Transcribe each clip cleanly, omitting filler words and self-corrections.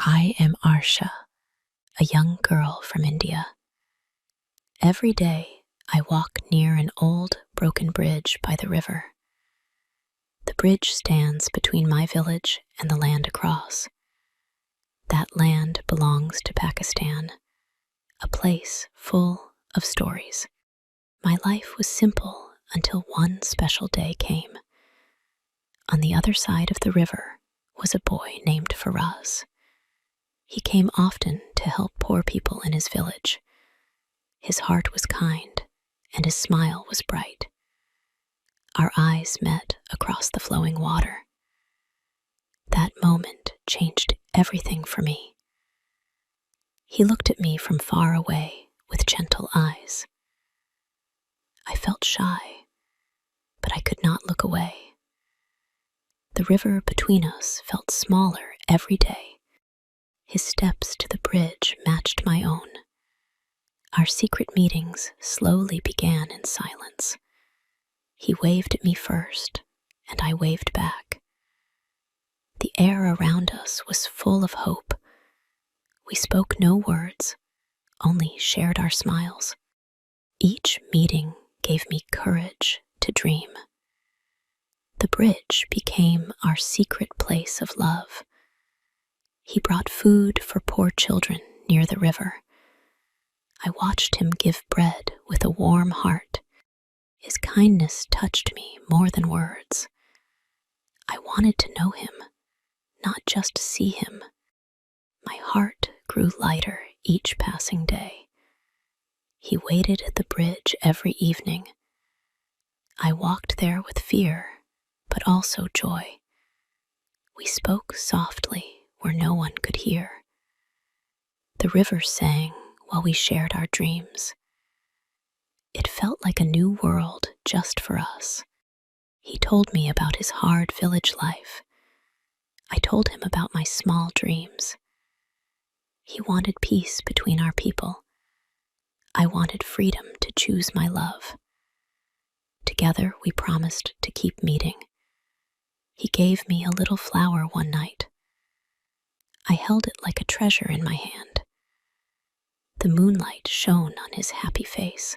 I am Arsha, a young girl from India. Every day I walk near an old, broken bridge by the river. The bridge stands between my village and the land across. That land belongs to Pakistan, a place full of stories. My life was simple until one special day came. On the other side of the river was a boy named Faraz. He came often to help poor people in his village. His heart was kind, and his smile was bright. Our eyes met across the flowing water. That moment changed everything for me. He looked at me from far away with gentle eyes. I felt shy, but I could not look away. The river between us felt smaller every day. His steps to the bridge matched my own. Our secret meetings slowly began in silence. He waved at me first, and I waved back. The air around us was full of hope. We spoke no words, only shared our smiles. Each meeting gave me courage to dream. The bridge became our secret place of love. He brought food for poor children near the river. I watched him give bread with a warm heart. His kindness touched me more than words. I wanted to know him, not just see him. My heart grew lighter each passing day. He waited at the bridge every evening. I walked there with fear, but also joy. We spoke softly where no one could hear. The river sang while we shared our dreams. It felt like a new world just for us. He told me about his hard village life. I told him about my small dreams. He wanted peace between our people. I wanted freedom to choose my love. Together we promised to keep meeting. He gave me a little flower one night. I held it like a treasure in my hand. The moonlight shone on his happy face.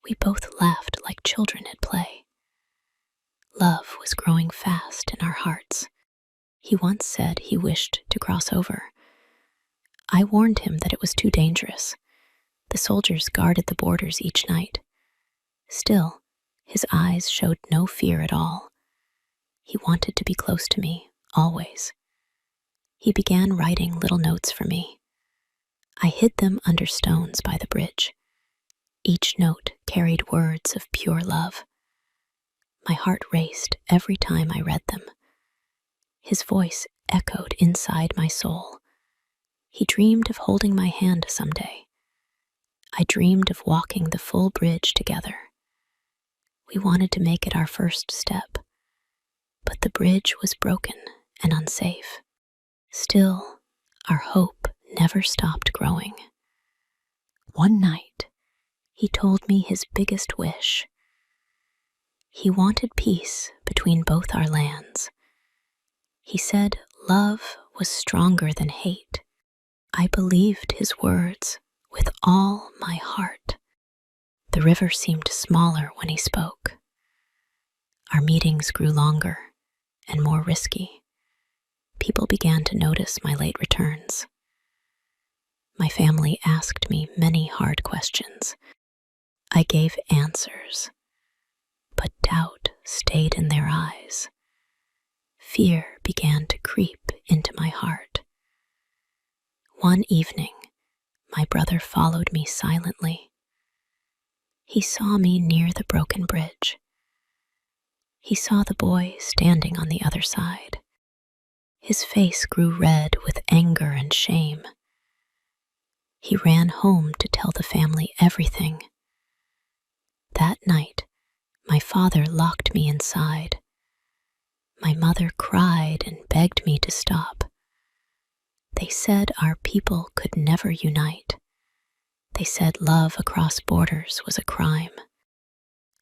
We both laughed like children at play. Love was growing fast in our hearts. He once said he wished to cross over. I warned him that it was too dangerous. The soldiers guarded the borders each night. Still, his eyes showed no fear at all. He wanted to be close to me, always. He began writing little notes for me. I hid them under stones by the bridge. Each note carried words of pure love. My heart raced every time I read them. His voice echoed inside my soul. He dreamed of holding my hand someday. I dreamed of walking the full bridge together. We wanted to make it our first step, but the bridge was broken and unsafe. Still, our hope never stopped growing. One night, he told me his biggest wish. He wanted peace between both our lands. He said love was stronger than hate. I believed his words with all my heart. The river seemed smaller when he spoke. Our meetings grew longer and more risky. People began to notice my late returns. My family asked me many hard questions. I gave answers, but doubt stayed in their eyes. Fear began to creep into my heart. One evening, my brother followed me silently. He saw me near the broken bridge. He saw the boy standing on the other side. His face grew red with anger and shame. He ran home to tell the family everything. That night, my father locked me inside. My mother cried and begged me to stop. They said our people could never unite. They said love across borders was a crime.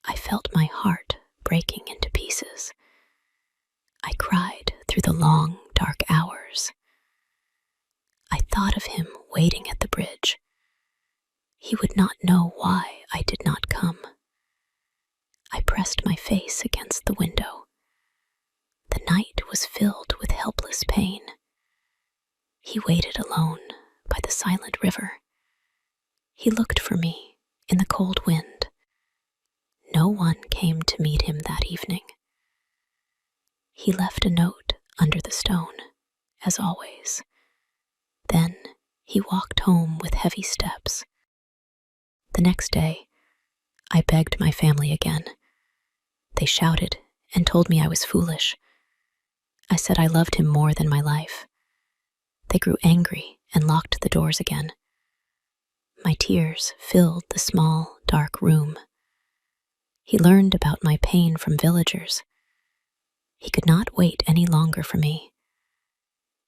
I felt my heart breaking into pieces. I cried through the long, dark hours. thought of him waiting at the bridge. He would not know why I did not come. I pressed my face against the window. The night was filled with helpless pain. He waited alone by the silent river. He looked for me in the cold wind. No one came to meet him that evening. He left a note under the stone, as always. Then he walked home with heavy steps. The next day, I begged my family again. They shouted and told me I was foolish. I said I loved him more than my life. They grew angry and locked the doors again. My tears filled the small, dark room. He learned about my pain from villagers. He could not wait any longer for me.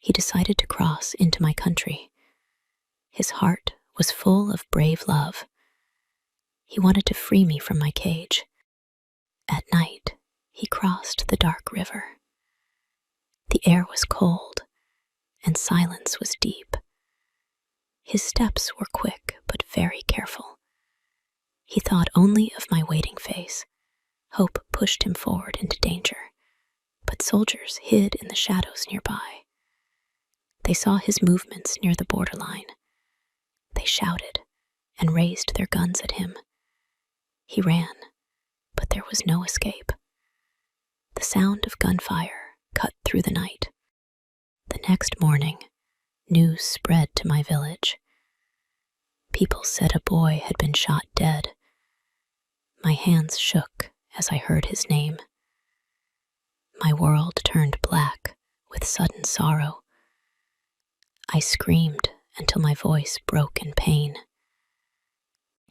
He decided to cross into my country. His heart was full of brave love. He wanted to free me from my cage. At night, he crossed the dark river. The air was cold, and silence was deep. His steps were quick but very careful. He thought only of my waiting face. Hope pushed him forward into danger, but soldiers hid in the shadows nearby. They saw his movements near the borderline. They shouted and raised their guns at him. He ran, but there was no escape. The sound of gunfire cut through the night. The next morning, news spread to my village. People said a boy had been shot dead. My hands shook as I heard his name. My world turned black with sudden sorrow. I screamed until my voice broke in pain.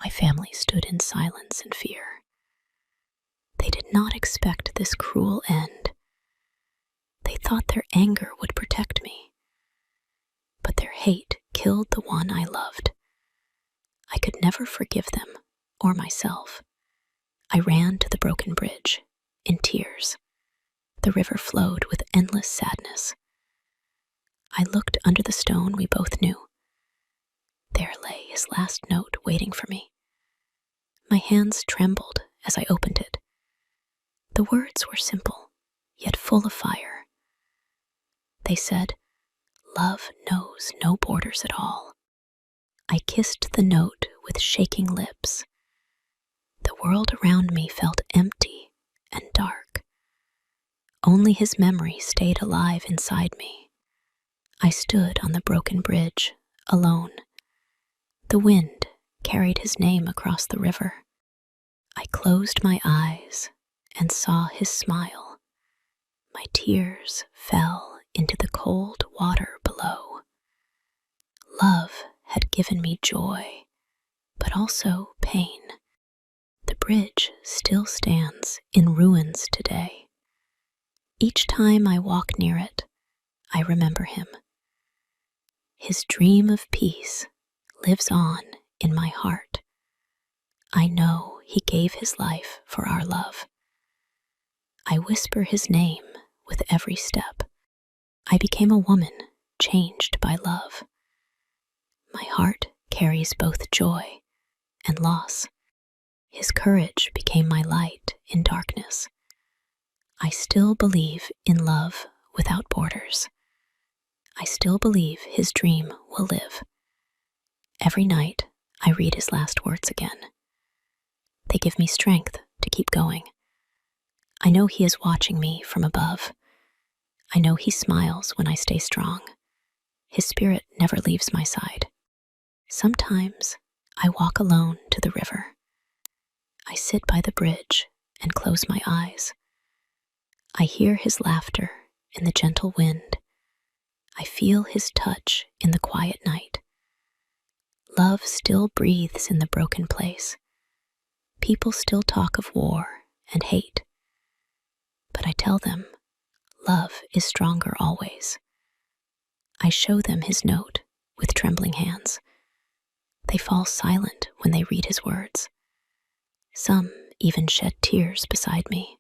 My family stood in silence and fear. They did not expect this cruel end. They thought their anger would protect me, but their hate killed the one I loved. I could never forgive them or myself. I ran to the broken bridge in tears. The river flowed with endless sadness. I looked under the stone we both knew. There lay his last note waiting for me. My hands trembled as I opened it. The words were simple, yet full of fire. They said, "Love knows no borders at all." I kissed the note with shaking lips. The world around me felt empty and dark. Only his memory stayed alive inside me. I stood on the broken bridge, alone. The wind carried his name across the river. I closed my eyes and saw his smile. My tears fell into the cold water below. Love had given me joy, but also pain. The bridge still stands in ruins today. Each time I walk near it, I remember him. His dream of peace lives on in my heart. I know he gave his life for our love. I whisper his name with every step. I became a woman changed by love. My heart carries both joy and loss. His courage became my light in darkness. I still believe in love without borders. I still believe his dream will live. Every night, I read his last words again. They give me strength to keep going. I know he is watching me from above. I know he smiles when I stay strong. His spirit never leaves my side. Sometimes I walk alone to the river. I sit by the bridge and close my eyes. I hear his laughter in the gentle wind. I feel his touch in the quiet night. Love still breathes in the broken place. People still talk of war and hate. But I tell them, love is stronger always. I show them his note with trembling hands. They fall silent when they read his words. Some even shed tears beside me.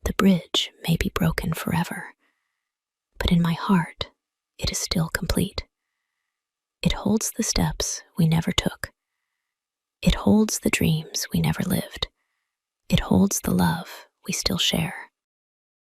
The bridge may be broken forever, but in my heart, it is still complete. It holds the steps we never took. It holds the dreams we never lived. It holds the love we still share.